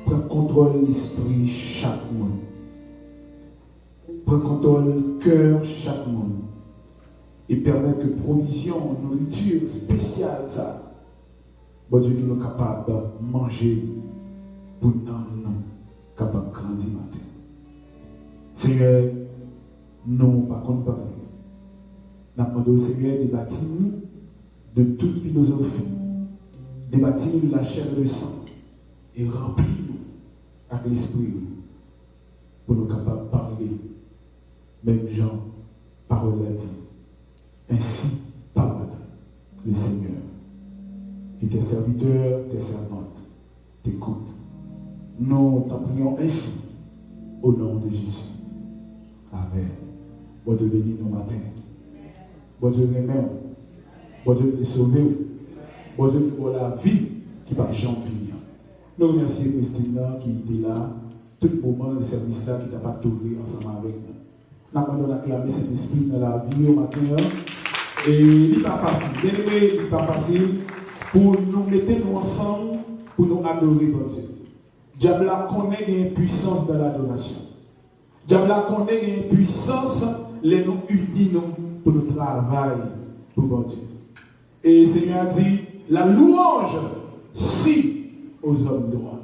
prends contrôle de l'esprit chaque monde. Prends contrôle du cœur chaque monde. Et permet que provision, nourriture spéciale, ça, bon Dieu, nous sommes capables de manger pour nous, capables de grandir matin. Seigneur, nous, par contre, parler. Nous demandons au Seigneur de bâtir de toute philosophie, de bâtir de la chair et le sang, et remplir-nous avec l'esprit pour nous capables de parler, même Jean, parole l'a dit. Ainsi parle le Seigneur. Et tes serviteurs, tes servantes t'écoutent. Nous t'en prions ainsi au nom de Jésus. Amen. Bon Dieu bénit nos matins. Bon Dieu remet. Bon Dieu nous sauve. Bon Dieu pour la vie qui va jamais finir. Nous remercions Christine qui était là, tout le moment, le service là qui t'a pas tourné ensemble avec nous. Nous avons acclamé cet esprit dans la vie au matin. Et il n'est pas facile. Il n'est pas facile pour nous mettre nous ensemble, pour nous adorer bon Dieu. Diable connaît une puissance dans l'adoration. Diable connaît une puissance, les nous unis pour nous travailler pour bon Dieu. Et le Seigneur dit, la louange, si aux hommes droits.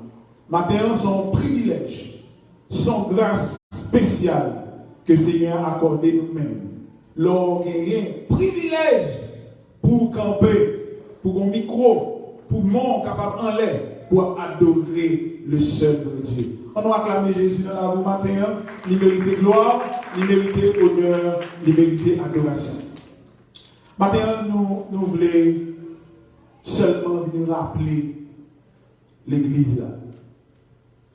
Maintenant, son privilège, son grâce spéciale que le Seigneur a accordé nous-mêmes. L'on gagne privilège pour camper, pour un micro, pour mon capable en l'air, pour adorer le seul Dieu. On va acclamer Jésus dans la rue matin, il mérite gloire, il mérite honneur, il mérite adoration. Maintenant, nous voulons seulement venir rappeler l'église là.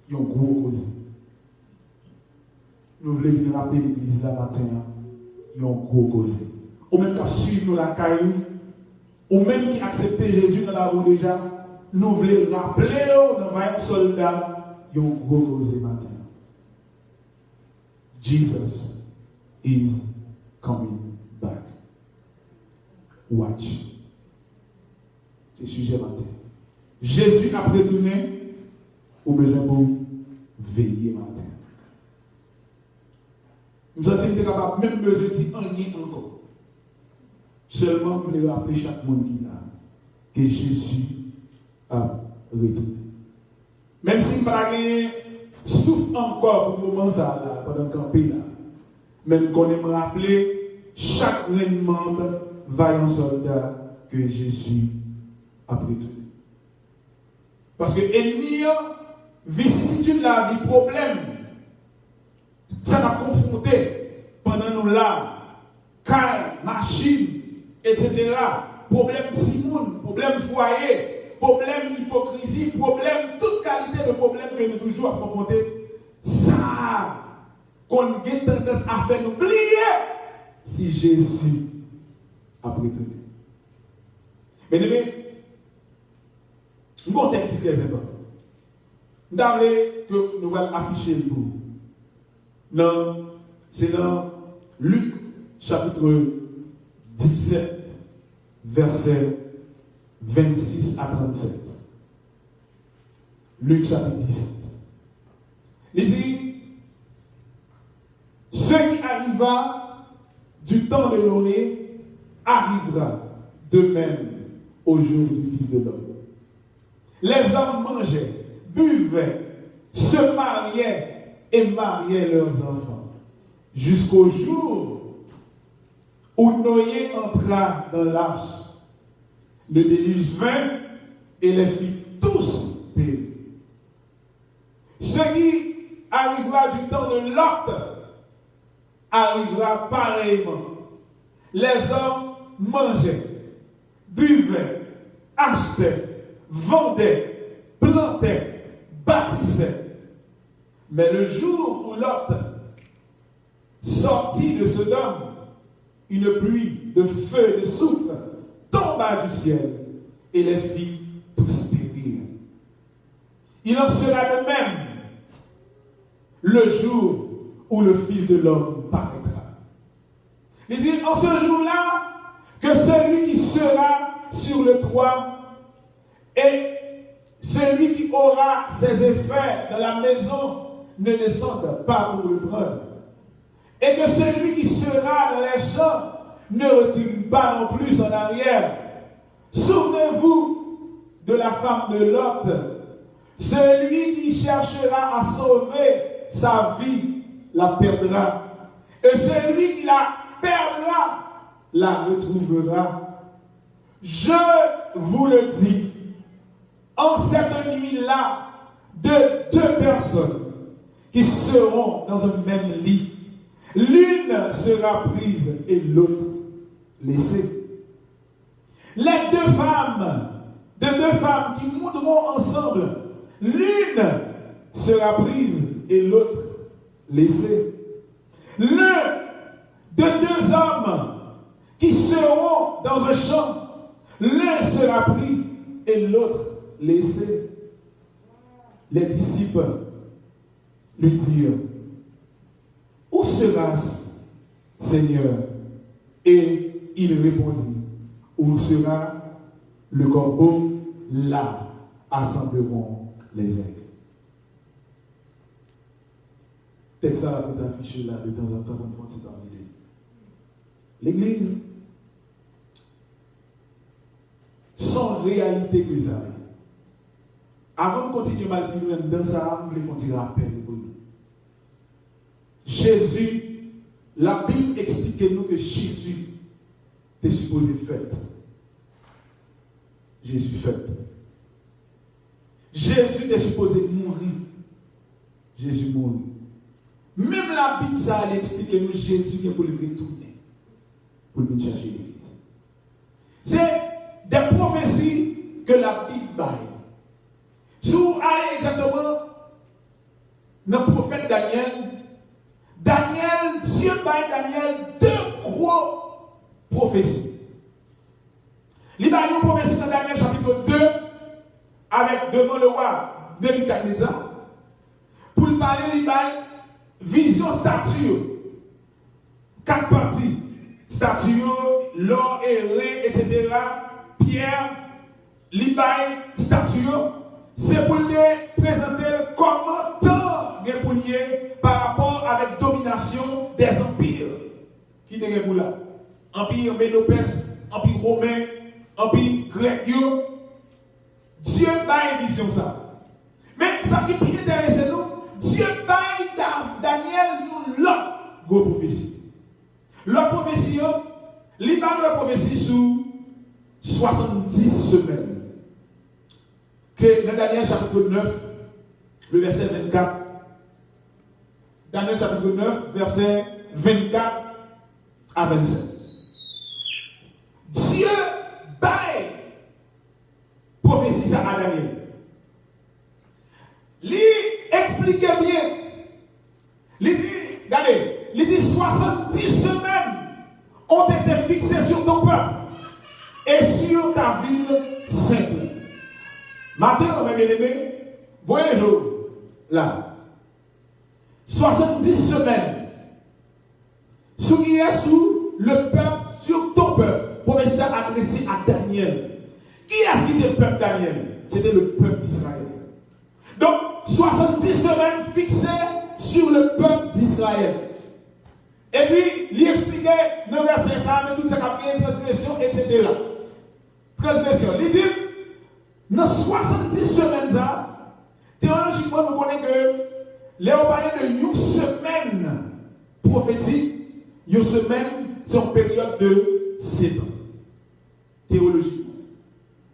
Il y a un gros cause. Nous voulons venir rappeler l'église là matin. Il y a un gros cause. Ou même qui suivent nous la caillou, ou même qui acceptent Jésus dans la rue déjà, nous voulons rappeler dans un soldat, il y a un gros cause matin. Jesus is coming back. Watch. C'est le sujet matin. Jésus a retourné au besoin pour veiller matin. Nous avons été capables, même besoin de dire rien encore. Seulement pour les rappeler chaque monde qui est là, que Jésus a retourné. Même si nous n'avons souffle encore pour le moment ça là, pendant camper là. Même qu'on aime rappeler chaque membre vaillant soldat que Jésus a retourné. Parce que l'ennemi vicissitude la vie problème. Ça m'a confronté pendant nous là, caille, machine, etc. Problème Simone, problème foyer, problème hypocrisie, problème, toute qualité de problème que nous toujours confrontés. Ça, qu'on a tendance à faire oublier si Jésus a retourné. Mais nous avons un texte très important. Nous avons que nous allons afficher le bout. C'est dans Luc chapitre 17, versets 26 à 37. Luc chapitre 17. Il dit, ce qui arriva du temps de Noé arrivera de même au jour du Fils de l'homme. Les hommes mangeaient, buvaient, se mariaient et mariaient leurs enfants, jusqu'au jour où Noé entra dans l'arche. Le déluge vint et les fit tous périr. Ce qui arrivera du temps de Lot arrivera pareillement. Les hommes mangeaient, buvaient, achetaient, vendaient, plantaient, bâtissaient. Mais le jour où Lot sortit de Sodome, une pluie de feu et de soufre tomba du ciel et les fit tous périr. Il en sera de même le jour où le Fils de l'homme paraîtra. Il dit en ce jour-là que celui qui sera sur le toit et celui qui aura ses effets dans la maison ne descende pas pour le prendre. Et que celui qui sera dans les champs ne retourne pas non plus en arrière. Souvenez-vous de la femme de Lot. Celui qui cherchera à sauver sa vie la perdra. Et celui qui la perdra la retrouvera. Je vous le dis, en cette nuit-là, de deux personnes qui seront dans un même lit, l'une sera prise et l'autre laissée. Les deux femmes qui mourront ensemble, l'une sera prise et l'autre laissée. L'un de deux hommes qui seront dans un champ, l'un sera pris et l'autre laissé. Les disciples lui dirent, où sera-ce, Seigneur? Et il répondit, où sera le corbeau? Là assembleront les aigles. Texte ça peut afficher là de temps en temps comme faut parmi l'Église. Sans réalité que ça. Avant de continuer mal plus loin dans ça, nous voulons faire un rappel. Jésus, la Bible explique nous que Jésus est supposé fait. Jésus fait. Jésus est supposé mourir. Jésus mourit. Même la Bible, ça elle explique nous Jésus qui est pour le retourner. Pour venir chercher l'Église. C'est des prophéties que la Bible baille. Si vous allez exactement dans le prophète Daniel, Dieu baille Daniel deux gros prophéties. Il baille une prophétie dans Daniel chapitre 2 avec devant le roi Nebuchadnezzar. Pour le parler, il baille vision statue. 4 parties. Statue, l'or aéré, etc. Pierre, l'Ibaï, statue, c'est pour te présenter comment tant est par rapport avec domination des empires qui étaient pour là. Empire Médo-Perse, empire romain, empire grec. Dieu baille vision ça. Mais ça qui peut intéresser nous, Dieu baille Daniel l'autre gros prophétie. L'autre prophétie, l'Ibaï la prophétie sous 70 semaines. Que dans Daniel chapitre 9, le verset 24. Daniel chapitre 9, verset 24 à 27. Dieu baille prophétie ça à Daniel. Lui explique bien. Il dit, regardez, il dit 70 semaines ont été fixées sur ton peuple et sur ta ville sainte. Maintenant, mes bien-aimés, voyez le jour, là. 70 semaines. Sous qui est sous le peuple, sur ton peuple. Prophétie adressée à Daniel. Qui est-ce qui était le peuple Daniel? C'était le peuple d'Israël. Donc, 70 semaines fixées sur le peuple d'Israël. Et puis, il expliquait dans le verset ça, avec toutes ces transgressions, etc. Transgression. Il dit, dans 70 semaines, théologiquement, nous connaissons que les parlent de une semaine prophétique, une semaine, c'est une période de 7 ans. Théologiquement.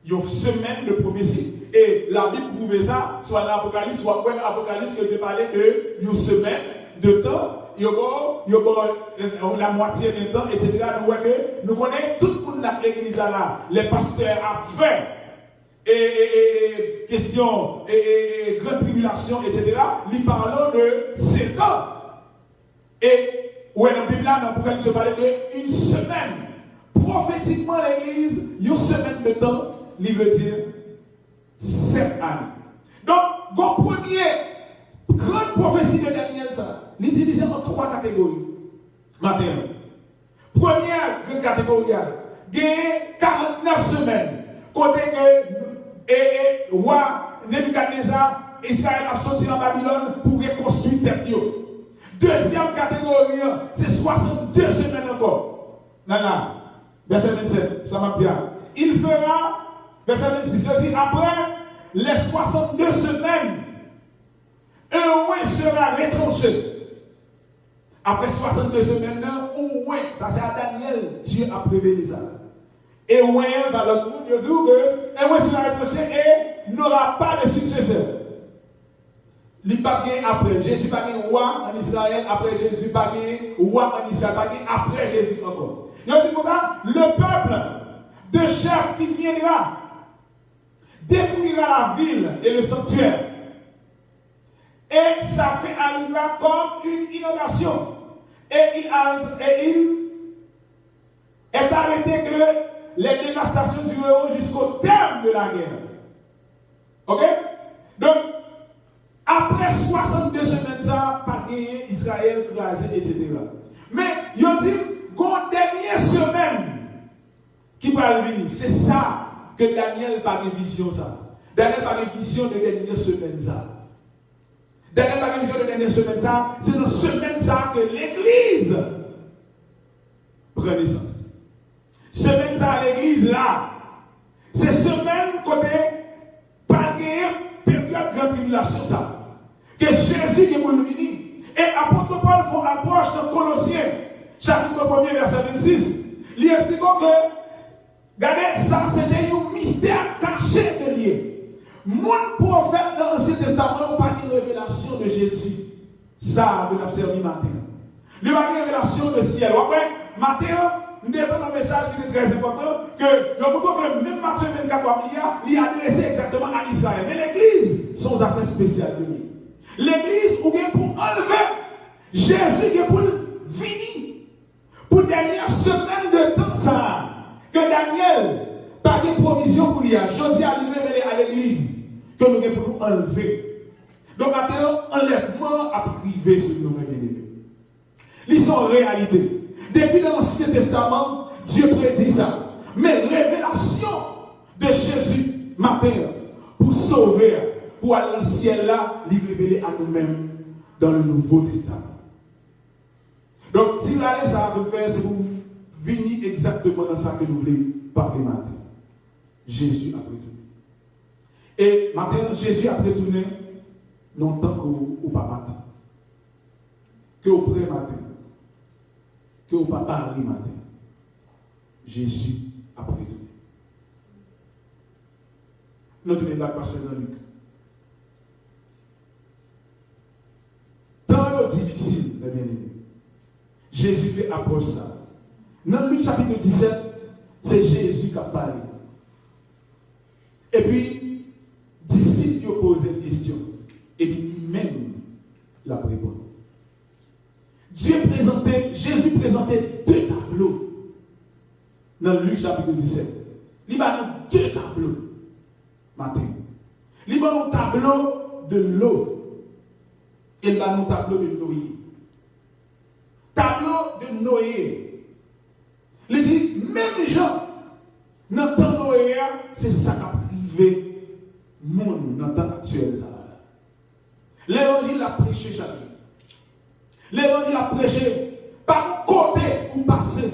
Une semaine de prophétie. Et la Bible prouve ça, soit dans l'Apocalypse, soit dans l'Apocalypse, que je parlais de une semaine de temps. Il y a la moitié du temps, etc. Nous connaissons tout le monde dans l'église là. Les pasteurs ont fait et question et grande tribulation, etc. Nous parlons de 7 ans. Et où est dans la Bible là, dans l'Apocalypse, je parlais d'une semaine. Prophétiquement, l'église, une semaine de temps, il veut dire 7 années. Donc, mon premier grande prophétie de Daniel, ça, l'utiliser en 3 catégories. Maintenant, première grande catégorie, il y a 49 semaines. Côté que roi Nebuchadnezzar, Israël a sorti en Babylone pour reconstruire terre. Deuxième catégorie, c'est 62 semaines encore. Nana, verset 27, ça m'a dit. Il fera, verset 26, je dis, après les 62 semaines, un oin sera retranché. Après 62 semaines, un oin, ça c'est à Daniel, Dieu a prévenu ça. Et un oin, dans l'autre monde, il dit que un oin sera retranché et n'aura pas de successeur. Il n'y a pas après. Jésus n'a pas de roi en Israël, après Jésus n'a pas de roi en Israël, pas après Jésus encore. Il dit pour ça, le peuple de chef qui viendra détruira la ville et le sanctuaire. Et ça fait arriver comme une inondation. Et il est arrêté que les dévastations dureront jusqu'au terme de la guerre. Ok? Donc, après 62 semaines, ça, pas gagné, Israël crasé, etc. Mais, il dit, la dernière semaine qui va venir, c'est ça que Daniel n'a pas de vision. Ça. Daniel n'a pas de vision de dernière semaine. Ça. Daniel n'a pas de vision de dernière semaine. Ça. C'est dans semaine ça que l'Église prend naissance. Semaine ça, l'Église là. C'est semaine côté pas de période de tribulation ça. Que Jésus est pour le venir. Et apôtre Paul font approche dans Colossiens, chapitre 1er, verset 26. Il explique que, regardez, ça c'était un mystère caché de lié. Mon prophète dans l'Ancien Testament n'a pas de révélation de Jésus. Ça, vous l'observez matin. Il n'y a pas de révélation de ciel. Après, matin, nous avons un message qui est très important, que même Matthieu 24, il a adressé exactement à Israël. Mais l'Église, sont des affaires spéciales de lui. L'Église, où il est pour enlever Jésus, qui est pour venir. Pour dernière semaine de temps, ça, que Daniel, par des provisions pour lui, je dis à lui révéler à l'Église, que nous avons pour nous enlever. Donc maintenant, enlèvement a privé sur nous, mes bien-aimés. Ils sont en réalité. Depuis l'Ancien Testament, Dieu prédit ça. Mais révélation de Jésus, ma Père, pour sauver, pour aller dans le ciel là, lui révéler à nous-mêmes dans le Nouveau Testament. Donc, si l'année ça va faire, c'est pour venir exactement dans ça que nous voulons parler maintenant. Jésus a retourné. Et maintenant, Jésus a retourné longtemps qu'au papa. Que au pré-matin. Que au papa arrive matin. Jésus a retourné. Notre débat pasteur dans Luc. Temps difficile, les bien-aimés. Jésus fait approche ça. Dans Luc chapitre 17, c'est Jésus qui a parlé. Et puis, disciples ont posé une question. Et puis, lui-même l'a répondu. Jésus présentait deux tableaux. Dans Luc chapitre 17. Il y a deux tableaux. Matin. Il y a un tableau de l'eau. Et il y a un tableau de Noé. Tableau de Noé. Il dit, même gens, dans le temps Noé, c'est ça qui a privé le monde dans le temps actuel. L'évangile a prêché chaque jour. L'évangile a prêché par côté ou passer.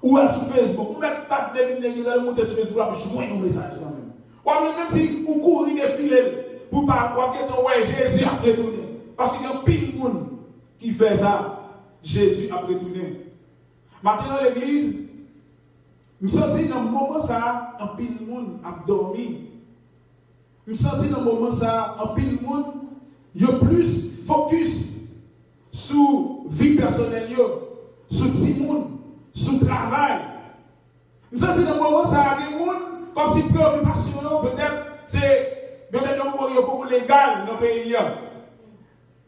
Ou à sur Facebook. Ou mettre pas de l'église, vous allez monter sur Facebook pour joindre un message quand même. Ou même si vous courez des filets pour pas avoir que Jésus a retourné. Parce qu'il y a un pile de monde qui fait ça. Jésus a retourné. Maintenant, dans l'église, je me sens dans le moment ça, un pile de monde a dormi. Je me sens dans le moment ça, un pile de monde, il y a plus focus sur vie personnelle, sur le monde, sur le travail. Je me sens dans le moment ça, il y a des gens comme si préoccupation, peut-être, c'est peut-être un moment légal dans le pays.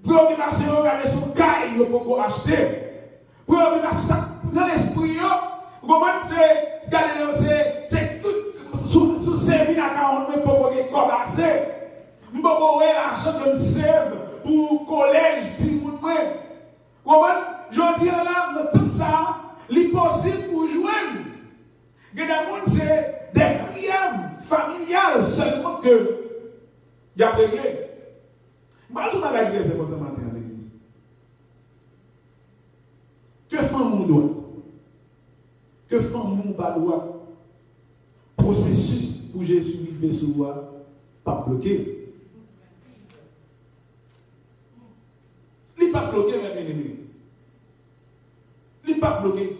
Préoccupation, regardez son caille, il faut acheter. Préoccupation, dans l'esprit, vous comprenez, c'est tout, sous servir à 40 000 pour commencer. Je peux avoir l'argent que je sers pour le collège, si vous comprenez. Vous comprenez, je dis là, dans tout ça, l'impossible pour joindre. Il y a des gens, c'est des prières familiales seulement que Il a réglé. Moi, je vais régler ce matin à l'église. Que font mon droit? Que font mon bas droit? Processus pour Jésus vivre sur moi, pas bloqué. Il n'est pas bloqué, mes amis. Il n'est pas bloqué.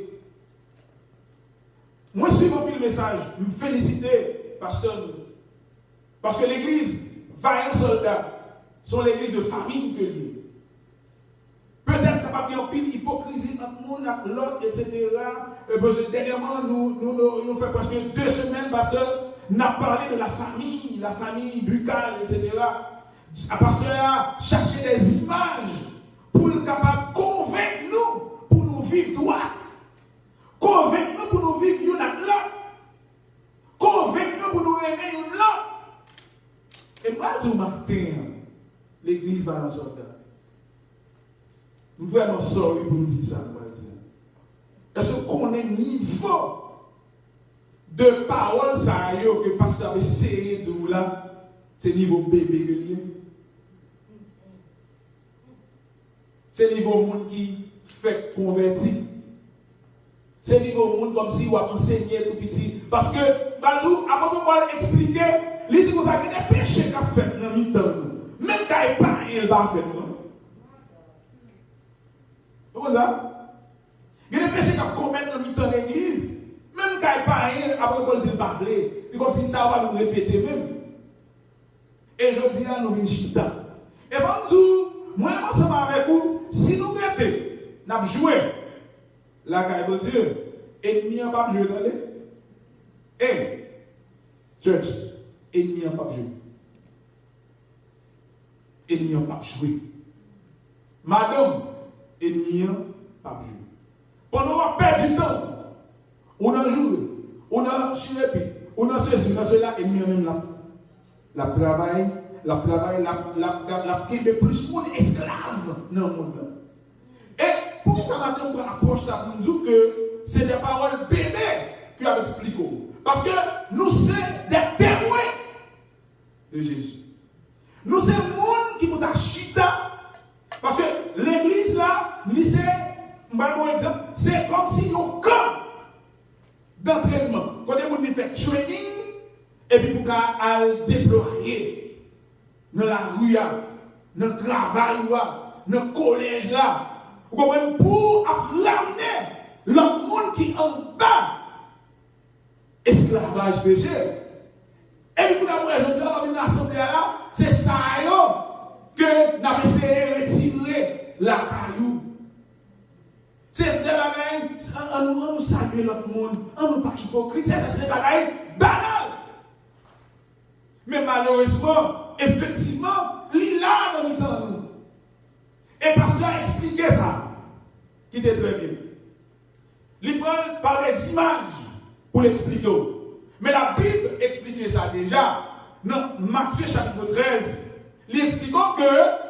Moi, je suis le message. Je me félicite, pasteur. Parce que l'église, vaillant soldat, sont l'église de famille que lui. Peut-être capable d'y avoir une hypocrisie entre nous et l'autre, etc. Parce que dernièrement, nous fait presque 2 semaines, pasteur, nous avons parlé de la famille buccale, etc. Le pasteur a cherché des images pour le capable de convaincre nous pour nous vivre droit. Convaincre nous pour nous vivre une avec l'autre. Convaincre nous pour nous aimer une l'autre. Et moi, tout matin, l'église va dans son temps. Nous vraiment sorry pour nous dire ça. Est-ce qu'on est niveau de parole ça que le pasteur avait essayé de vous là, c'est niveau bébé que lui. C'est niveau monde qui fait convertir. C'est niveau monde comme si on a enseigné tout petit. Parce que, Balou, avant de pouvoir expliquer, il dit que vous avez des péchés qu'a fait dans le mi-temps. Même quand il parle, il va faire. Vous voyez ça? Il y a des péchés qu'on commet dans le mi-temps de l'église. Même quand il parle, après qu'on dit parler, c'est comme si ça va nous répéter même. Et je dis à nous une chita. Et bonjour, moi, ensemble avec vous, si nous mettons, nous avons joué la caille de Dieu, ennemi en pas jouer dans les. Et, church, ennemi en pas jouer. Ennemi en pas jouer. Madame, ennemi en pas jouer. Pendant qu'on perd du temps, on a joué, on a chirépé, on a ceci, on a cela, ennemi en même là. La travail, la qui est plus monde esclave dans le monde. Et pour ça, maintenant, on approche ça pour nous dire que c'est des paroles bébés qui a expliqué. Parce que nous sommes des témoins de Jésus. Nous sommes des gens qui nous ont chita. Parce que l'église là, c'est comme si nous camp d'entraînement. Quand on fait training, et puis pour qu'elle déployer dans la rue, dans le travail, dans le collège là, pour ramener l'autre monde qui est en bas, esclavage péché. Et puis pour nous dans une assemblée là, c'est ça que nous avons essayé de retirer la caillou. C'est des bagailles, on nous salue l'autre monde, on ne pas hypocrite, c'est des bagailles banales. Mais malheureusement, effectivement, il a dans le temps. Et parce qu'il a expliqué ça, qui était très bien. Il prend par des images pour l'expliquer. Mais la Bible expliquait ça déjà. Dans Matthieu chapitre 13, il explique que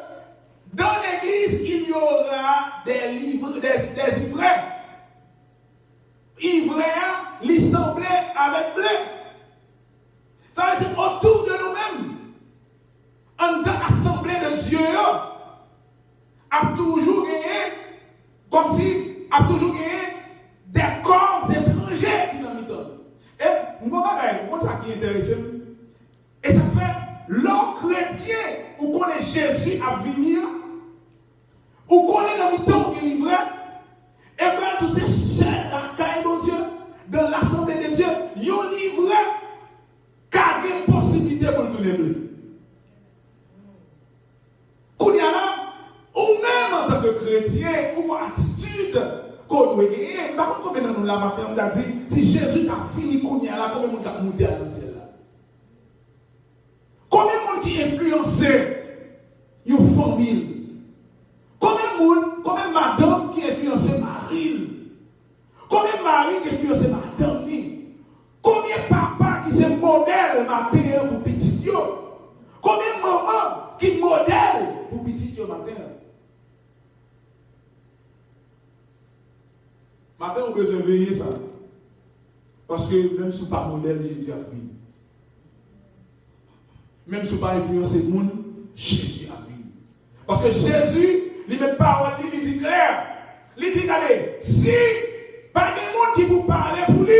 dans l'église, il y aura des ivraies. Ivraies, ils semblaient avec blé. Ça veut dire autour de nous-mêmes, en tant qu'assemblée de Dieu, a toujours gagné, comme si a toujours gagné des corps étrangers qui nous mittent. Et moi, c'est ça qui est intéressant. Et ça fait l'homme chrétien où connaît Jésus à venir, où connaît le mi-temps qui est livré, et bien tous ces seuls à caille de Dieu, dans l'assemblée de Dieu, ils ont livré. Car il y a une possibilité pour tout lever. Qu'on y a là, ou même en tant que chrétien, ou attitude qu'on doit gagner. Par contre, combien de nous la matin, on a dit, si Jésus a fini qu'on y a là, combien de monde a monté à le ciel là? Combien de monde qui est influencé une famille? Combien de madame qui est influencé Marie? Combien de mari qui est influencé madame? Combien de papa qui se modèle matin pour petit yo? Combien de maman qui modèle pour petit yo matin? Matin, on peut se veiller ça. Parce que même si pas modèle, Jésus a pris. même si vous pas influencer le monde, Jésus a vu. Parce que Jésus, il met parole, il dit clair. Il dit, regardez, si pas de monde qui vous parle pour lui,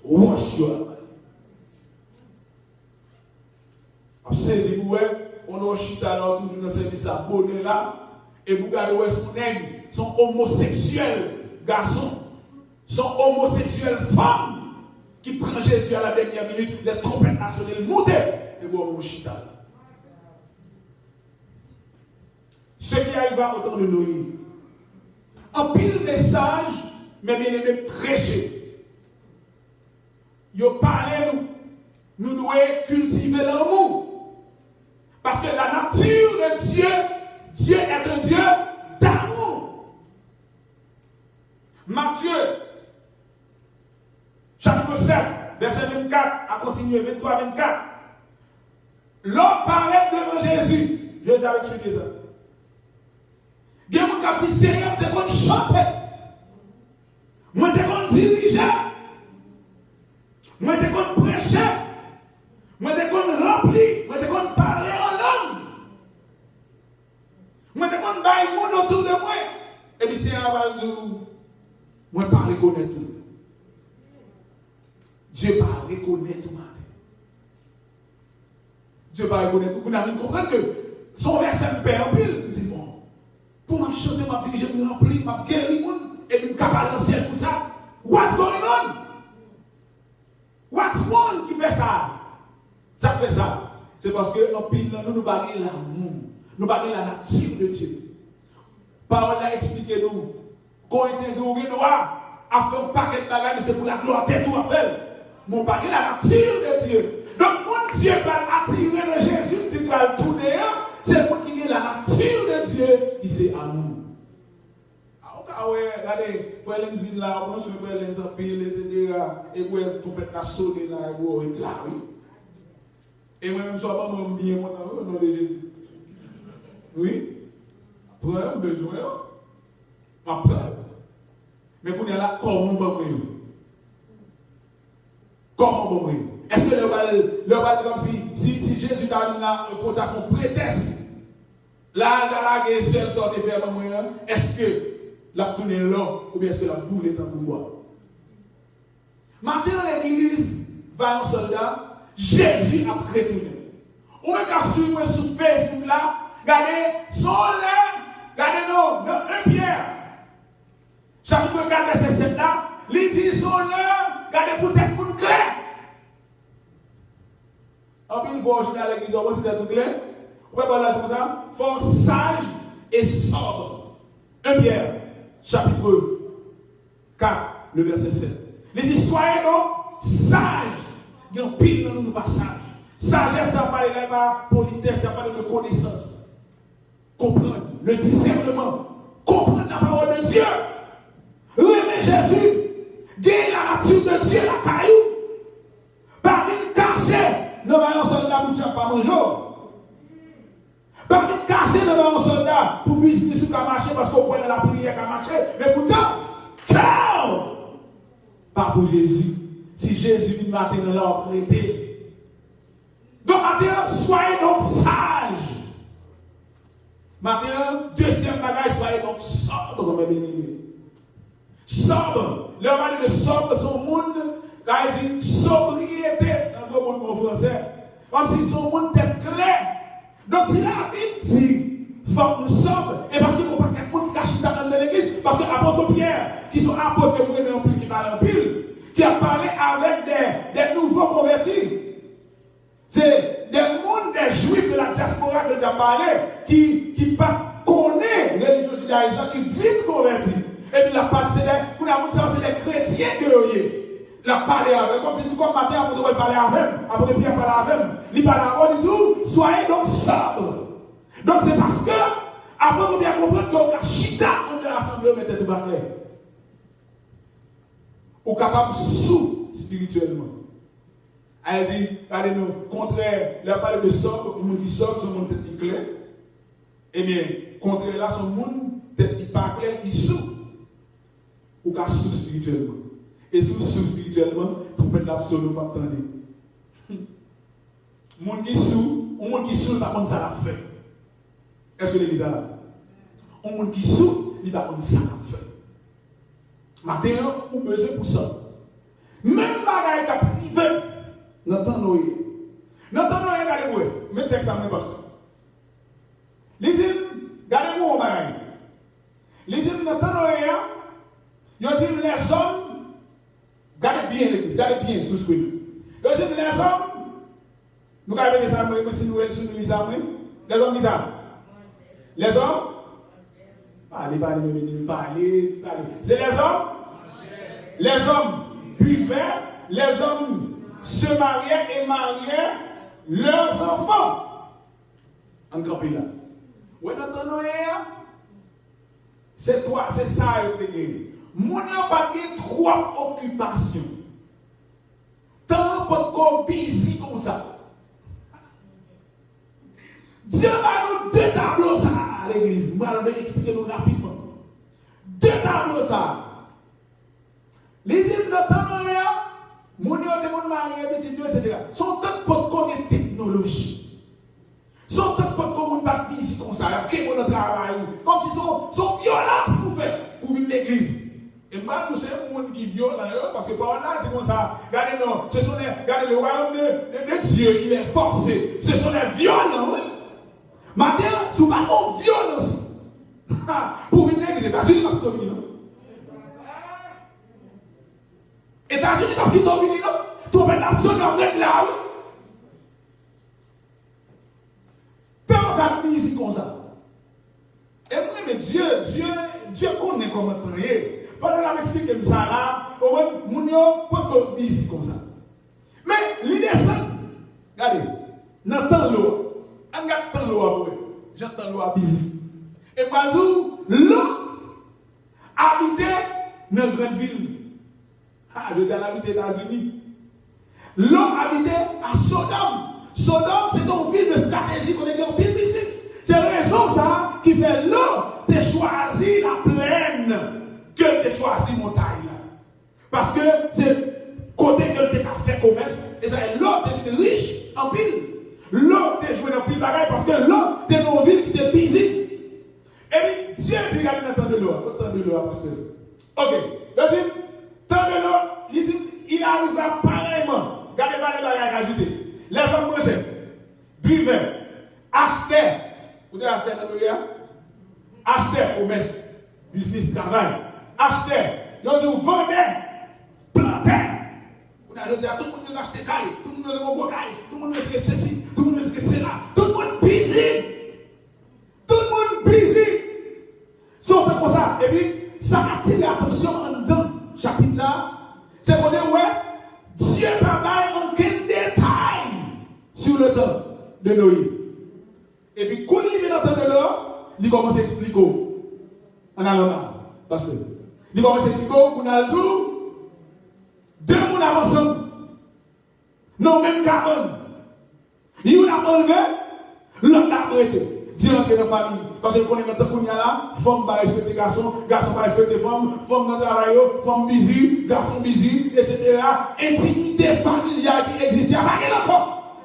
wash your hands. Saisi vous, on a chita là, toujours dans le service là, bonnet là, et vous regardez, son nègre, sont homosexuels garçons, sont homosexuelles femmes qui prennent Jésus à la dernière minute, les trompettes nationales montées, et vous avez chita là. Ce qui arrive au temps de Noé, en pile message, mais bien aimé prêcher. Yo parlez nous devons cultiver l'amour. Parce que la nature de Dieu, Dieu est un Dieu d'amour. Matthieu, chapitre 7, verset 24, à continuer, 23-24. L'homme paraît devant Jésus. Jésus avec ce désert. Il y a des gens qui disent, Seigneur, tu es chanter. Moi, tu es diriger. Moi, tu es prêcher. Moi, tu es remplir. Moi, tu es parler en langue. Moi, tu es bailler le monde autour de moi. Et puis, Seigneur va dire, moi, pas reconnaître tout. Dieu pas reconnaître tout. Dieu pas reconnaître tout. Vous n'avez pas compris que son verset me perd en pile. Il dit, bon. Pour me chanter, me diriger, me remplir, me guérir, et puis me capable dans le ciel pour ça. What's going on? What's wrong qui fait ça? Ça fait ça. C'est parce que en pile, nous baguons l'amour. Nous baguons la nature de Dieu. Parole a expliqué nous. Quand il dit, nous droit à faire un paquet de bagages, mais c'est pour la gloire de tout à faire. Mon baguons la nature de Dieu. Donc, mon Dieu va attirer le Jésus qui va le tourner. C'est pour qu'il y ait la nature de Dieu qui c'est amour. Ah ouais, regardez, il faut aller vite là, on se fait aller en pile, etc. Et puis, tout peut être sonné là, et là, oui. Et moi-même, je suis pas bien, moi, au nom de Jésus. Oui. Pour un besoin, ma peur. Mais pour nous là, comment on va comment on va est-ce que le va comme si Jésus t'a mis là, pour ta prétexte, là, la guerre seule sorte de faire moyen, est-ce que la tourné là, ou bien est-ce que la boule est en pouvoir? Maintenant, l'église va en soldat, Jésus a retourné. Ou même qu'à suivre sur Facebook là, regardez, son là, regardez nous, dans 1 Pierre, chapitre 4, verset 7 là, il dit son là, regardez pour être pour clair. En plus, il faut enchaîner à l'église, on va citer tout clair. On peut parler de ça. Faut sage et sobre. 1 Pierre, chapitre 4, le verset 7. Il dit, soyez donc sages. Il y a un pile dans nos passages. Sagesse, ça parle de la politesse, ça parle de connaissance. Comprendre le discernement. Comprendre la parole de Dieu. Aimer Jésus. Gagner la nature de Dieu, la caillou. Par une cachée. Nous allons soldat pour pas manger. Par une cachée, nous allons soldat pour business ou marcher parce qu'on prend la prière qu'à marcher. Mais pourtant, ciao! Pas pour Jésus. Si Jésus vient maintenant là, on prêté. Donc maintenant, soyez donc sages. Maintenant, deuxième bagage, soyez donc sobre, mes bien-aimés. Sobre. Le mari de sobre, son monde, quand il dit sobriété, dans le mot français, comme si son monde était clair. Donc si la Bible dit, faut que nous sommes, et parce qu'il ne faut pas qu'il y ait quelqu'un qui cache dans l'église, parce que l'apôtre Pierre, qui sont apôtres de qui parlent en pile, qui a parlé avec des nouveaux convertis. C'est des mondes, des juifs de la diaspora que tu as parlé, qui connaissent la religion judaïsante, qui vivent convertis. Et puis la parole, c'est des chrétiens que vous avez. La parler avec, comme si tout comme matin, après de parler avec, après Pierre parler avec, il parle avec, il dit, soyez donc sobres. Donc c'est parce que, après de bien comprendre qu'on a chita de l'assemblée, on mettait de barrière. Ou capable sous spirituellement. Elle dit, regardez-nous, contraire, il a parlé de sobre, le monde dit sobre, son monde tête clair. Eh bien, contraire là, son monde tête pas clair, il sous. Ou qu'à sous spirituellement. Et sous spirituellement, tout le monde l'absolu pas attendre. Monde qui sous, un monde qui sous, il va contre ça la fait. Est-ce que l'église est là? Un monde qui sous, il va contre ça la fait. Maintenant, on a besoin pour ça. Même bagaille qui a privé, n'entendons rien. N'entendons rien, regardez-moi. Mettez texte à mon pasteur. Les dit, regardez-moi, on bagaille. Les dit, n'entendons rien. Ils dit, les hommes, regardez bien l'église, regardez bien sous ce que nous. Ils dit, les hommes, nous regardons les hommes, si nous lisons les hommes, les hommes disent, les hommes, parlez. C'est les hommes. Les hommes buvaient, les hommes se mariaient et mariaient leurs enfants. En grand pays là. Oui, c'est toi, c'est ça, mon n'a pas de trois occupations. Tant pour qu'on busy comme ça. Dieu va nous deux tableaux ça à l'église. Je vais expliquer nous rapidement. Deux tableaux ça. Les îles n'entendent rien. Mon Dieu, mon marié, petit Dieu, etc. Sont tant pour qu'on ait technologie. Sont tant pour qu'on ait pas ici comme ça. Qui est mon travail. Comme si son violence pour faire pour une église. Et moi, nous sommes des gens qui violent parce que par là, c'est comme ça. Regardez, non, ce sont regardez, le royaume de Dieu, il est forcé. Ce sont des violents, oui. Maintenant, si vous n'avez pas de violence, pour une église, les États-Unis, pas dominer, non? Les États-Unis, pas dominer, non? Tu vas mettre absolument là, oui. Tant qu'on a ici comme ça. Et moi, mais Dieu connaît comment travailler. Pendant que m'explique ça là, au moins, mon peut être ici comme ça. Mais l'idée c'est, regardez, n'entend l'eau, j'entends l'eau à vous, j'entends l'eau à busy. Et par l'eau habitait dans une grande ville. Je dis à la ville des États-Unis. L'eau habitait à Sodome. Sodome, c'est une ville de stratégie qu'on est en pile business. C'est la raison ça qui fait l'eau de choisir la plaine que de choisir la montagne. Parce que c'est côté que tu as fait commerce et c'est l'eau qui est riche en pile. L'eau qui est joué dans pile bagaille parce que l'eau est dans une ville qui est busy. Et puis Dieu dit regardez dans le temps de l'eau. Le temps de l'eau, parce que. Ok. Il dit, temps de l'eau, il arrive là pareillement. Regardez pas les bagailles ajoutés. Les hommes mangeaient, buvaient, achetaient. Vous devez acheter dans le achetaient, commerce, business, travail. Achetaient. Ils ont dit, vendaient, plantaient. Vous avez dit, tout le monde veut acheter caille, tout le monde veut boire caille, tout le monde veut que ceci, tout le monde veut que cela. Tout le monde busy. Tout le monde busy. Sauf comme ça. Et puis, ça attire l'attention en dedans. Chapitre ça. C'est pour dire, ouais, Dieu travaille en quel détail sur le temps de Noé. Et puis, quand il vient dans le temps de l'eau, il commence à expliquer. En allant là. Parce que, il commence à expliquer qu'on a tout. Deux personnes ensemble. Non, même carbone. Il y a enlevé, l'autre a arrêté. Dieu entre dans la famille. Parce que nous connaissons maintenant qu'on y a là, femme va respecter garçon, garçon va respecter femme, femme dans le travail, femme busy, garçon busy, etc. Intimité familiale qui existe, il n'y a pas rien encore.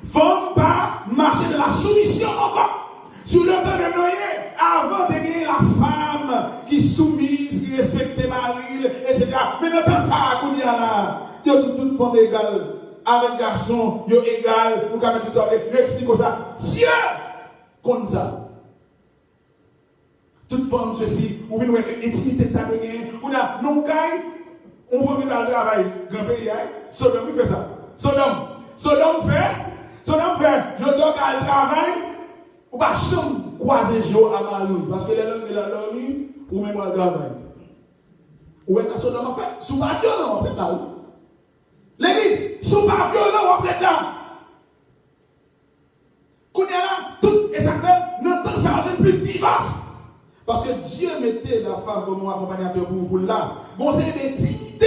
Femme va marcher de la soumission encore. Sur le temps de Noé, avant de gagner la femme qui soumise, qui respecte mari, etc. Mais dans le temps ça, qu'on y a là, il y a toute femme égale. Avec garçon, il est égal, nous avons tout ça, nous expliquons ça. Dieu! Comme ça. Toute forme ceci, on veut voir que l'intimité de ta gagné, on a non caille, on veut venir dans le travail, grand pays, Sodome fait ça. Sodome fait, je dois qu'à le travail, on va jamais croiser jour à Marie, parce que les langues de la dormi, ou même à le travail. Où est-ce que Sodome a fait? Sous pas violent, on peut là. L'église, sous pas violent, on peut là. Qu'on est là, tout exactement, notre temps ça va plus vivace. Parce que Dieu mettait la femme comme accompagnateur pour là. Bon, c'est des dignités.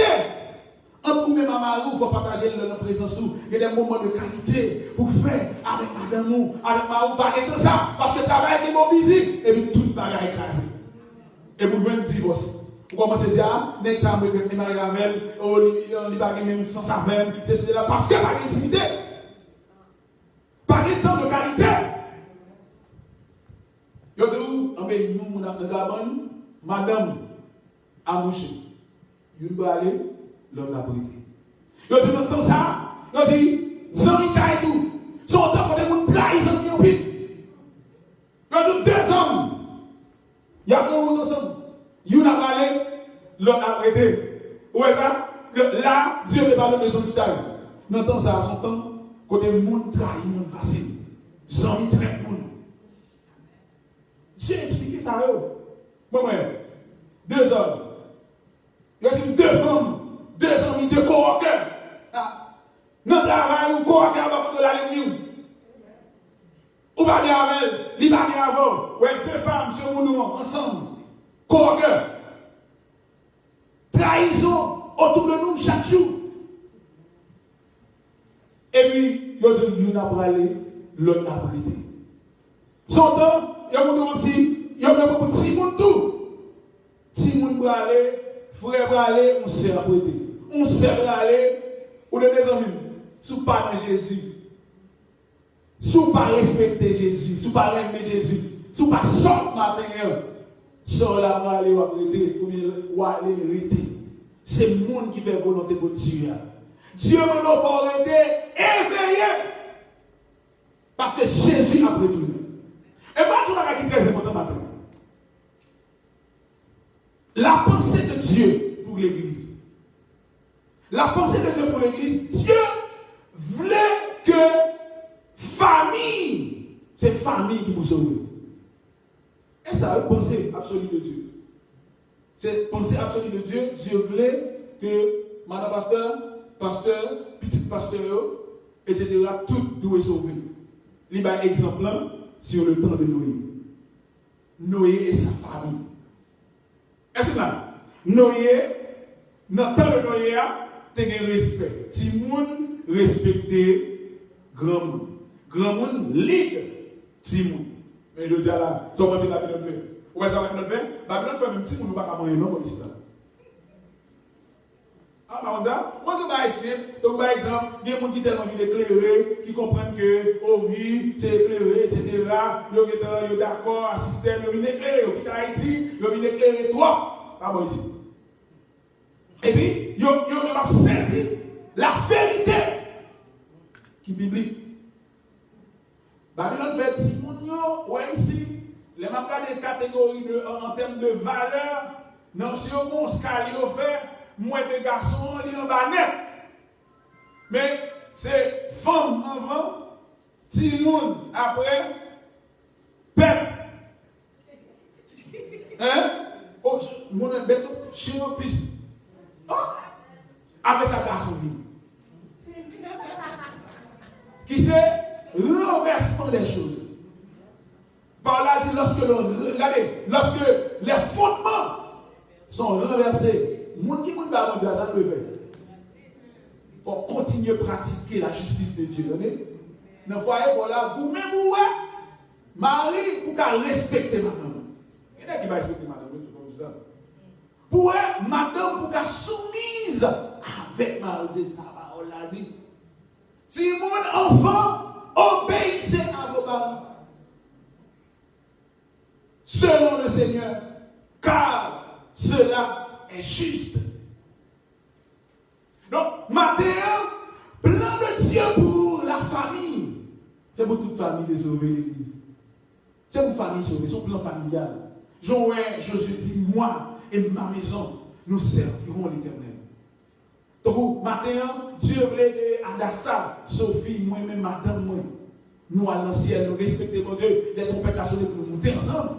Entre vous-même à Marie, il faut partager notre présence. Il y a des moments de qualité pour faire avec madame, avec Marie, pas être ça. Parce que le travail est mobilisé. Et puis tout le bagage est écrasé. Et vous voulez un divorce. Vous commencez à dire, ah, n'est-ce pas, je vais avec elle, on ne va pas même sans sa même, c'est cela. Parce que la intimité. Pas de temps de qualité. Yo dis, nous avons une madame a mouché. Une doit aller, l'autre a brûlé. Yo dis, dans tout ça, yo dit, Zanita et tout, sont dans côté de trahison qui ont pris. Yo dit, deux hommes. Il y a deux hommes ensemble. Une a allé, l'autre a prêté. Ouais, ça? Là, Dieu ne parle pas de Zanita. Dans tout ça, son temps, côté de monde trahit, monde facile. Zanita traite monde. Dieu explique ça, bon, deux hommes. Il y a deux femmes, deux amis, deux coworkers. Notre travail, ou coworker va contre la ligne. Ou pas bien avec elle, il va bien avant. Ouais, deux femmes, ce monde ensemble. Coworker. Trahison autour de nous chaque jour. Et puis, il y a deux gens pour aller, l'autre a prêté. Son temps, il y a beaucoup aussi, il y a beaucoup de Simon tout. Simon pour aller, frère pour aller, on sert à prêter. On sert à aller, ou de des amis, sous pas de Jésus. Sous pas respecter Jésus, sous pas aimer Jésus, sous pas sortir matin, sort là pour aller ou prêter, ou aller rester. C'est le monde qui fait volonté pour Dieu. Dieu nous faut rester éveillé. Parce que Jésus a retourné. Et pas tout le qui est très important maintenant. La pensée de Dieu pour l'Église. La pensée de Dieu pour l'Église, Dieu voulait que famille, c'est famille qui vous sauve. Et ça, c'est pensée absolue de Dieu. C'est pensée absolue de Dieu. Dieu voulait que madame pasteur, petit pasteur, etc., tout doit sauver. Il y a un exemple sur le temps de Noé. Noé et sa famille. Est-ce que là, Noé, dans le temps de Noé, tu as un respect. Si moun respecter grand monde. Grand monde ligue si moun. Mais je dis là, ça va passer Babylone fait. Ouais, ça va Babylone fait. Babylone fait même petit moun, nous ne pouvons pas manger non comme ici là. Ah, bah on dit, moi je vais essayer. Donc par exemple, il y a des gens qui tellement éclairés, qui comprennent que, oh oui, c'est éclairé, etc. Ils sont d'accord, à système, ils sont éclairés, ils sont Haïti, ils sont éclairés, toi. Ah bon ici. Et puis, ils ont saisi la vérité qui est biblique. Babylone fait si mon yo, ouais ici, les mêmes cas de catégories en termes de valeur, non, si on bon scali au fait, moi des garçons, ils en bas net. Mais c'est femme avant, si monde après, pète. Hein? Oh, mon bête, chez moi, puis. Oh! Après ça, garçon libre. Qui c'est renversement des choses. Par là, lorsque les fondements sont renversés, les gens qui ne pas ça ne le fait. Il faut continuer à pratiquer la justice de Dieu. Dans le foyer, voilà, vous-même, vous, Marie, pour qu'elle respecte madame. Il y en a qui va respecter madame. Pour madame, pour qu'elle soumise avec Marie, ça va, on l'a dit. Si mon enfant obéissez à vos parents, selon le Seigneur, car cela est juste. Donc, Matthieu, plan de Dieu pour la famille. C'est pour toute famille de sauver l'Église. C'est pour famille sauver, son plan familial. Joël, Josué dit, moi et ma maison, nous servirons l'Éternel. Donc, maintenant, Dieu voulait que Adassa, Sophie, moi-même, madame, moi, nous allons dans le ciel, nous respectons mon Dieu, les trompettes nationales pour nous monter ensemble.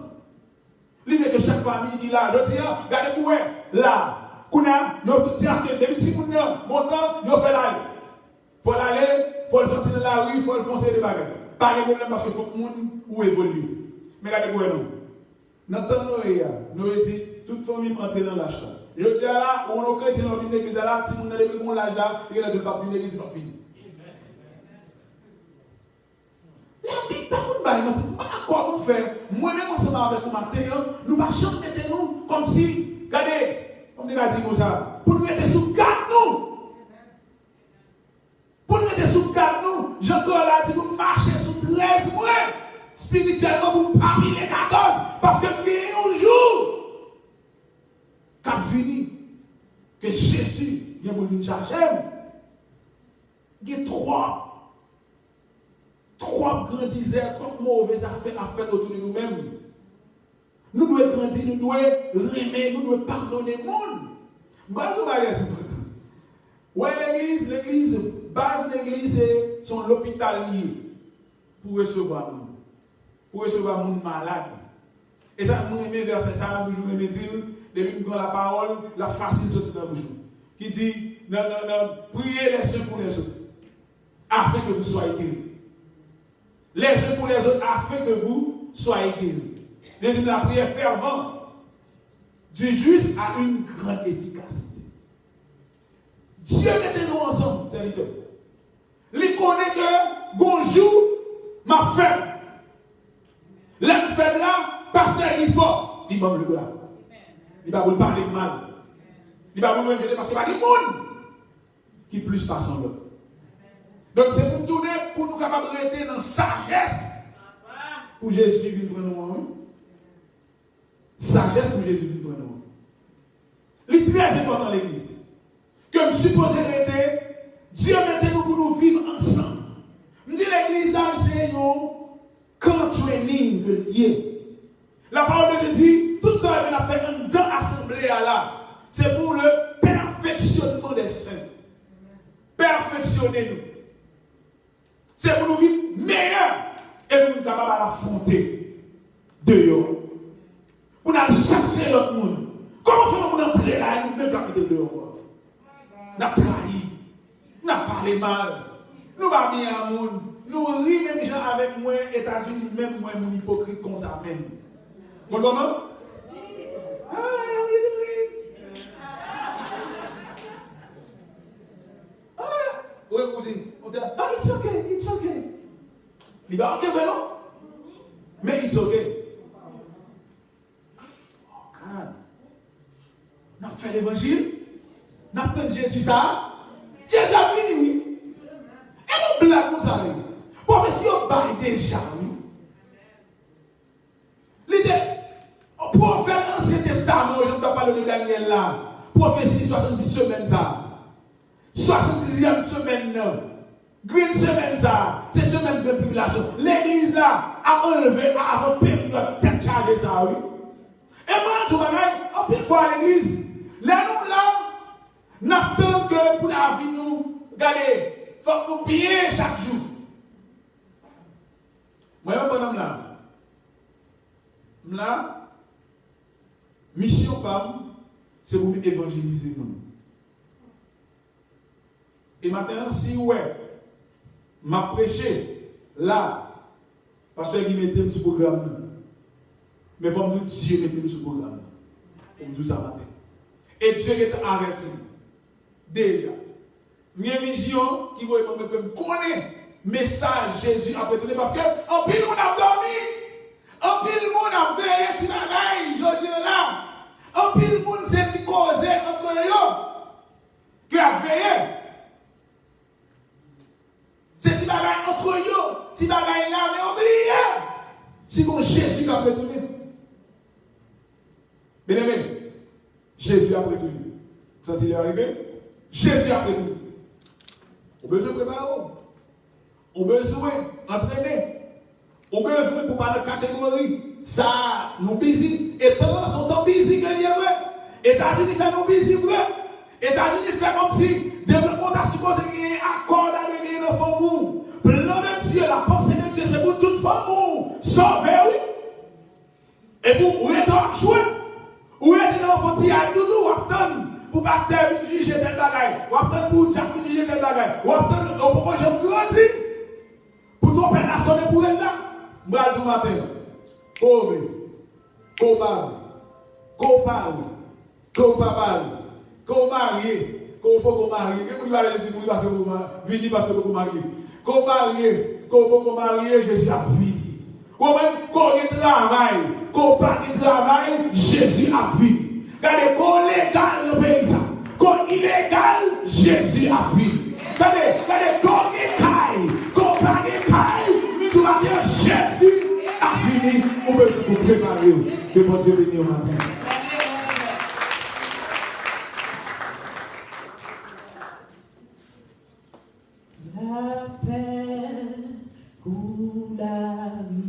L'idée que chaque famille qui là, je dis, regardez-vous, là, Kuna, nous disons que depuis petit monde, mon temps, nous faisons l'aller. Il faut l'aller, il faut le sortir de la rue, il faut le foncer des bagages. Pas de problème parce qu'il faut que le monde évolue. Mais regardez-vous, nous. Dans le temps, nous dit, toute famille entre dans l'âge. Je dis là, on est chrétien dans une église là, si on a depuis mon âge là, il y a une église pas fini. La Bible, par contre, comment faire? Moi-même, ensemble avec vous, Matthieu, nous ne pouvons pas mettre nous comme si, regardez, comme nous avons dit comme ça, pour nous mettre sous garde nous. Pour nous mettre sous garde nous, Jean-Claude a dit, nous marcher sous Parce que il y a un jour qu'a fini que Jésus vient pour nous chercher. Il y a trois grands disères, trois mauvaises affaires autour de nous-mêmes. Nous devons grandir, nous devons aimer, nous devons pardonner le monde. C'est important. Ouais, l'église, base de l'église, c'est son l'hôpital lié pour recevoir le monde. Pour recevoir le monde malade. Et ça, nous aimons verset ça, nous aimons dire, depuis que nous avons la parole, la facile sortie dans le bouche. Qui dit, non, priez les uns pour les autres, afin que vous soyez guéris. Les uns pour les autres, afin que vous soyez guéris. La prière fervente du juste a une grande efficacité. Dieu mettait nous ensemble, serviteur. Il connaît que bonjour, ma faible. L'homme faible là, pasteur dit fort, il va me le bras. Il va vous parler mal. Il va vous le dire parce qu'il va dire monde qui plus passe en l'autre. Donc c'est pour nous tourner, pour nous capables de rester dans la sagesse. Pour Jésus, il prend nous. Sagesse pour Jésus, il prend nous. C'est très important dans l'église. Comme supposé l'être, Dieu mettait nous pour nous vivre ensemble. Je dis l'église là, c'est quand training de lier. La parole de Dieu dit, tout ça qu'on a fait dans l'assemblée là, c'est pour le perfectionnement des saints. Perfectionnez-nous. C'est pour nous vivre meilleurs et pour nous capables d'affronter dehors. Pour nous chercher l'autre monde. Comment faisons-nous entrer là et nous même capiter dehors? Nous avons trahi, nous avons parlé mal, nous avons mis un monde, nous rions même gens avec moi, États-Unis, même moi, mon hypocrite comme ça même. Vous comprenez? Oui, cousine, on dit, it's okay. Il va ok, non? Mais it's okay. Oh, God. On a fait l'évangile. On a fait Jésus ça. Jésus a fini, oui. Et mon blague, vous savez. Prophétie, on baille déjà, oui. L'idée, pour faire l'Ancien Testament, je ne dois pas parler de Daniel là. Prophétie 70 semaines ça. 70e semaine, green semaine ça, c'est semaine de tribulation. L'église là a enlevé avant période tête chargée ça, oui. Et moi, je vois, en plus fois à l'église, là, nous n'attendons que pour la vie, nous, regardez, il faut que nous bien chaque jour. Moi, je suis là, mission femme, c'est pour évangéliser nous. Et maintenant, si ouais, m'a prêché là, parce qu'il mettait ce programme. Mais il faut me dire Dieu mettait ce programme. Pour me dire ça matin. Et Dieu est arrêté. Déjà. Une vision qui va me connaître message Jésus a prêté parce que en pile on a dormi. En pile on a veillé, tu vas je dis là. En pile on s'est causé entre eux. Que a veillé. C'est petit bagaille entre eux, petit bagaille là, mais oubliez. Si mon Jésus a retourné. Bien aimé, Jésus a retourné. Ça s'il est arrivé, Jésus a retourné. On a besoin de préparer, on a besoin d'entraîner, on a besoin pour parler de catégorie. Ça, nous busy. Et tant sont en busy que l'il y a vrai. États-Unis fait nous busy vrai. États-Unis fait comme si développement a supposé qu'il y ait un accord avec les femmes. Plan de Dieu, la pensée de Dieu, c'est pour toute femme. Sauver, oui. Et pour où est-ce qu'on jouer? Où est-ce qu'on faut dire à nous, attendre pour pasteur juger tel bagaille, ou attendre pour Jack juger tel bagaille, ou attendre pour que je me grandisse, pour ton père nationale pour être là. Moi, je m'appelle. Pauvre, coupable, coupable, coupable. Qu'on marie, qu'on marie, que vous allez dire parce que vous venez parce que vous mariez. Qu'on marie, Jésus a vie. Qu'on travaille, qu'on pas de travail, Jésus a vie. Regardez, qu'on légal le pays, qu'on illégal, Jésus a vie. Regardez, qu'on écaille, qu'on pas écaille, mais tout va bien, Jésus a vie. fini, on peut vous préparer. Que bon Dieu bénisse au matin. La paix coule la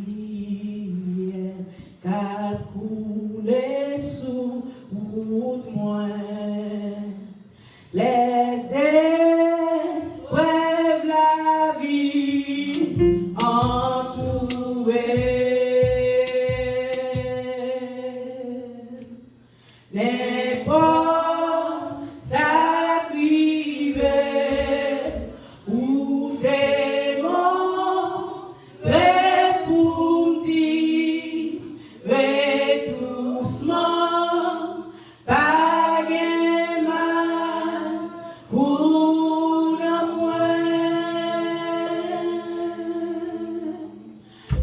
rivière, qu'a coulé sous route moins. Les épreuves la vie entourée. N'importe sa privée ou c'est mon très pour dire doucement pas gain mal pour moi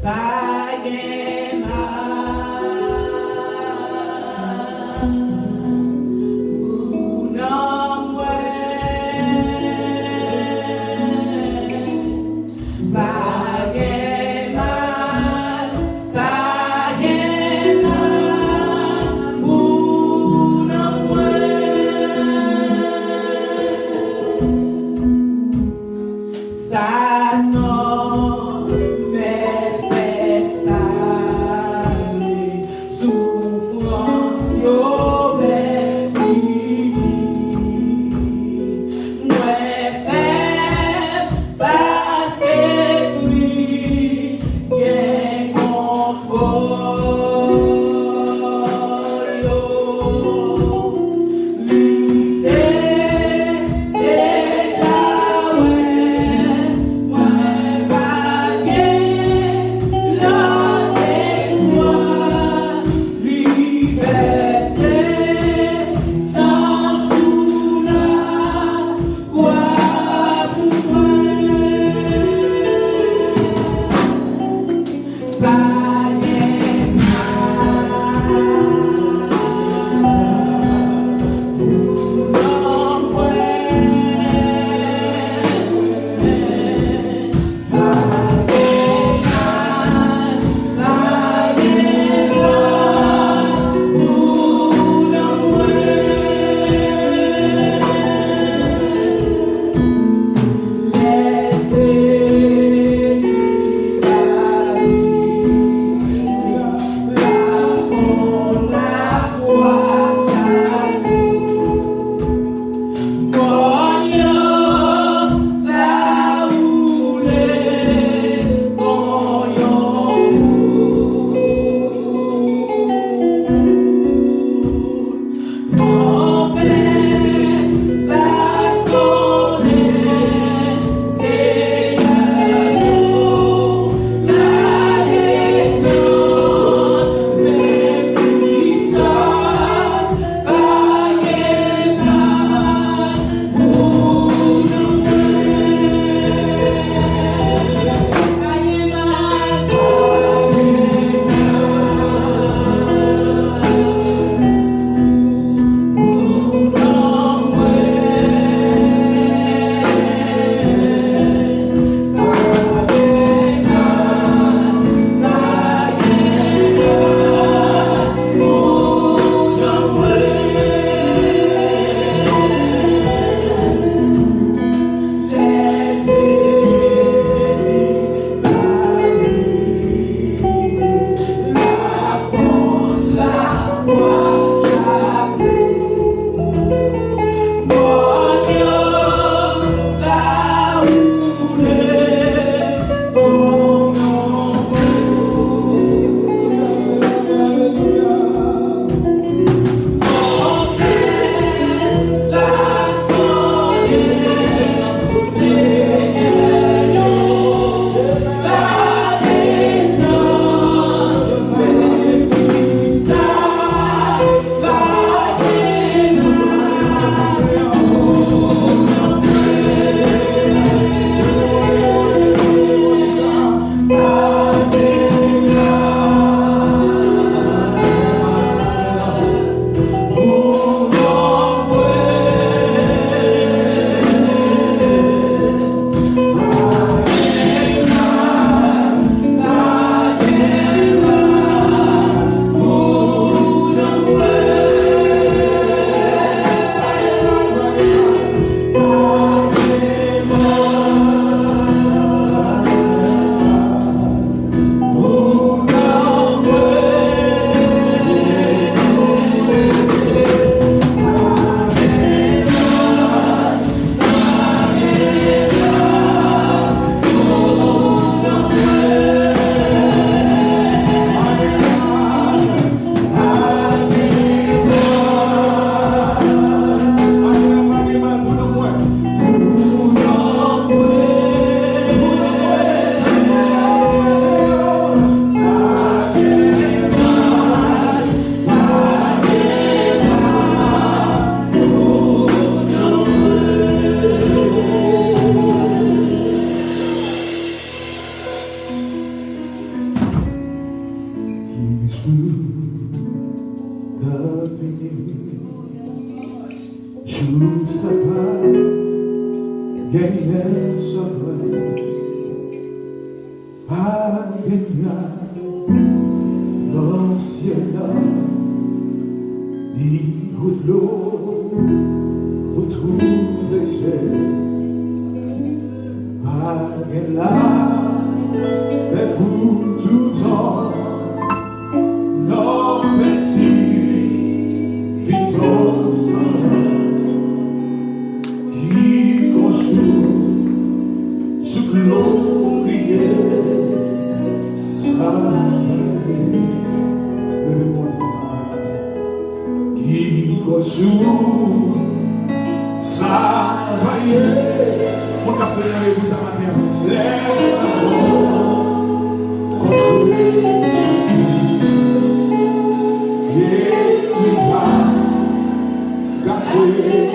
pas gain Satan me fait saler, souffrance yo me fini. Moi faible, passer lui, gain contrôle yo. Bye. d'infini. Jour ça va, gagner soleil, à gagner dans le ciel là, livre de l'eau, pour trouver j'ai, à gagner là, mais pour tout temps, non petit, vite au soleil. Je glorieux, ça levez-moi matin. Qui joue, ça mon capitaine avec vous ce matin. Lève-toi contre les injustices. Et il va gâter.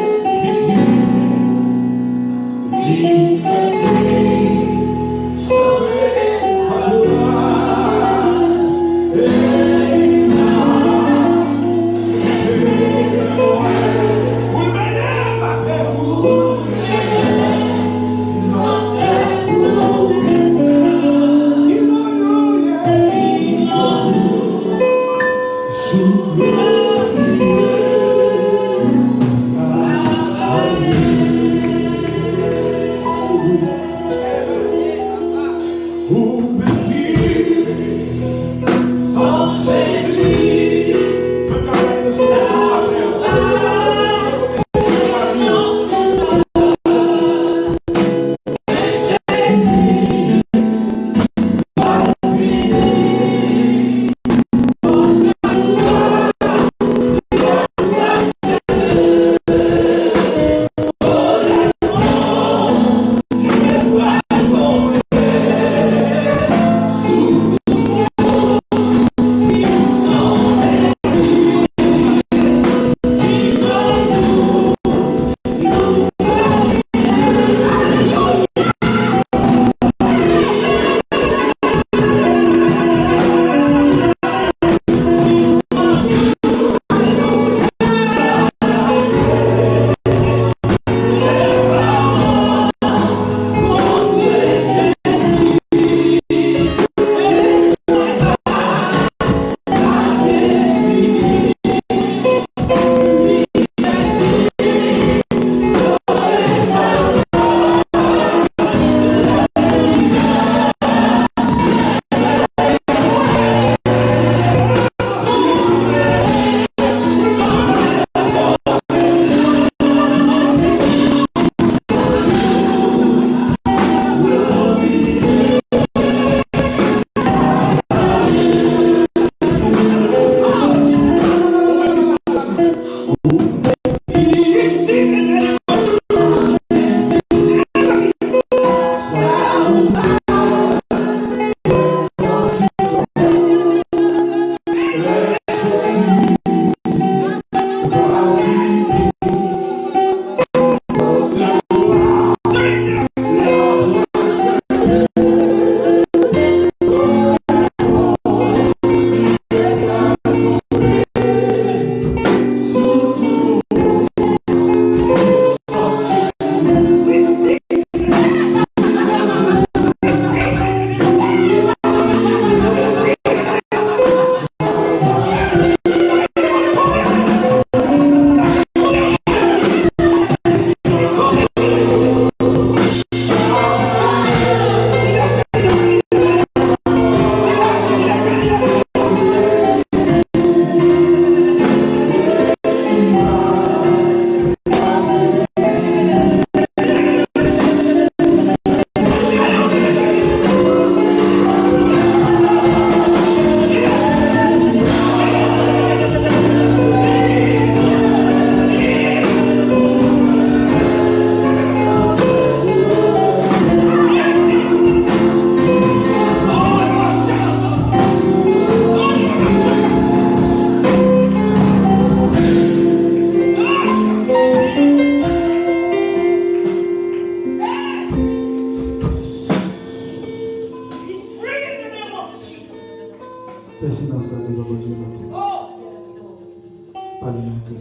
Parlez-moi que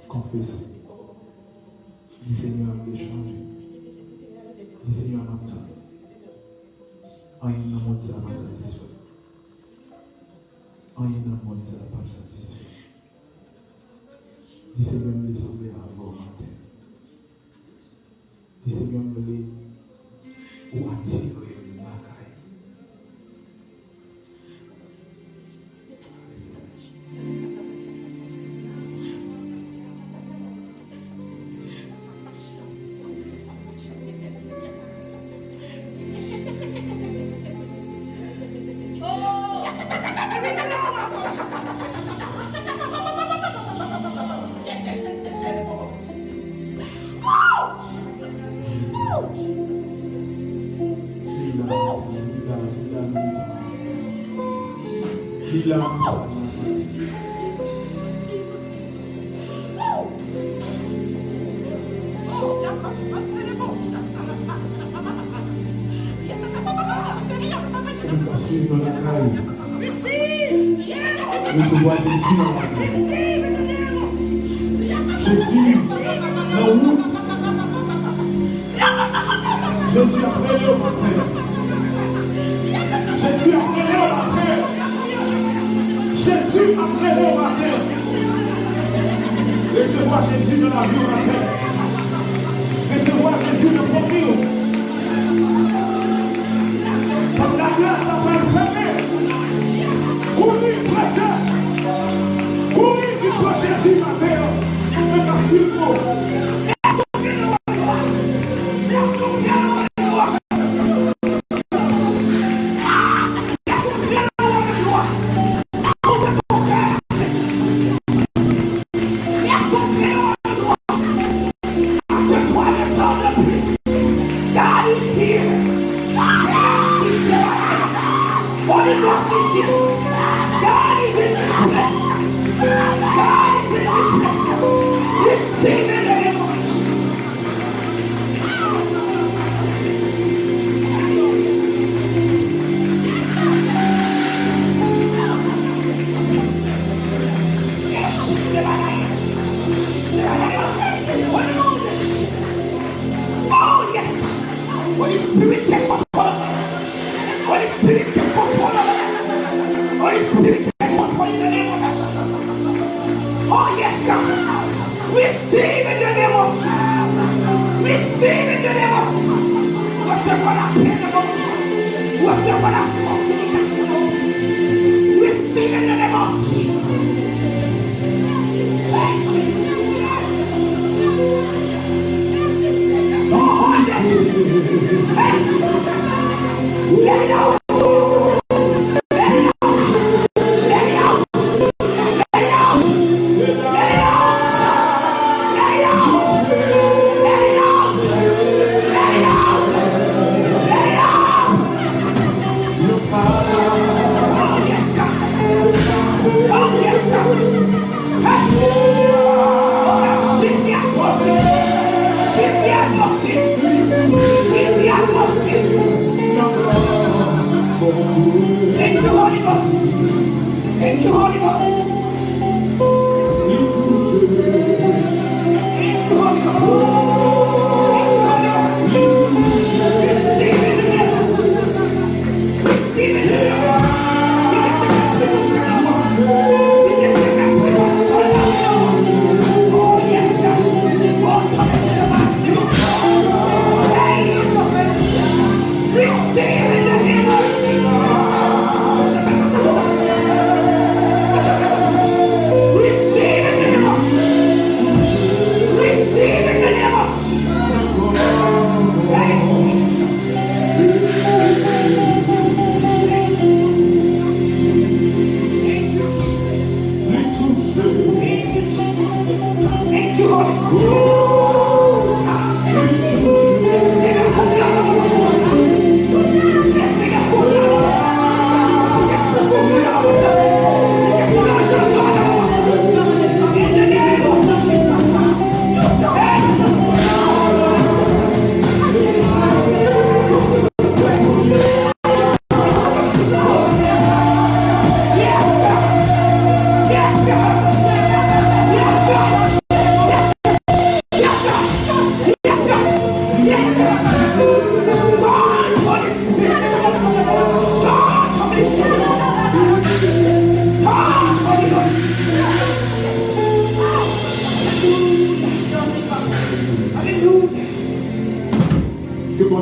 confesser. Le Seigneur m'a changé. Le Seigneur m'a dit. En une monde, ça m'a satisfait. En une monde, ça m'a pas satisfait. Le Seigneur me semblait avant matin. Le Seigneur me l'a ou attiré ma caille. Recevoir Jésus dans la vie. Jésus dans la route. Jésus après le matin. Jésus après le matin. Jésus après le matin. Recevoir Jésus dans la vie au matin. Recevoir Jésus dans la vie. Comme la glace n'a pas fermé. Courir, pressé. Courir, il faut Jésus matin. Mais pas sur nous.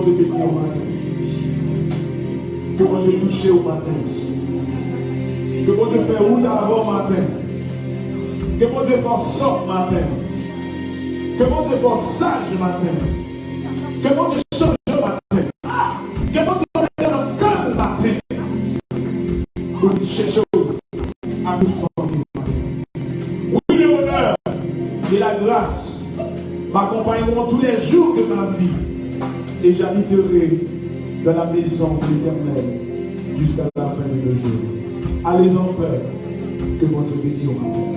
Dieu bénisse au matin. Que bon Dieu touche au matin. Que bon Dieu fait route avant au matin. Que bon Dieu fasse sort matin. Que bon Dieu fasse sage matin. Que bon Dieu change matin. Que bon Dieu mette dans le calme matin. Pour nous chercher à nous former matin. Oui, le bonheur et la grâce m'accompagneront tous les jours de ma vie. Et j'habiterai dans la maison de l'Éternel jusqu'à la fin de nos jours. Allez en paix. Que mon Dieu bénisse au matin.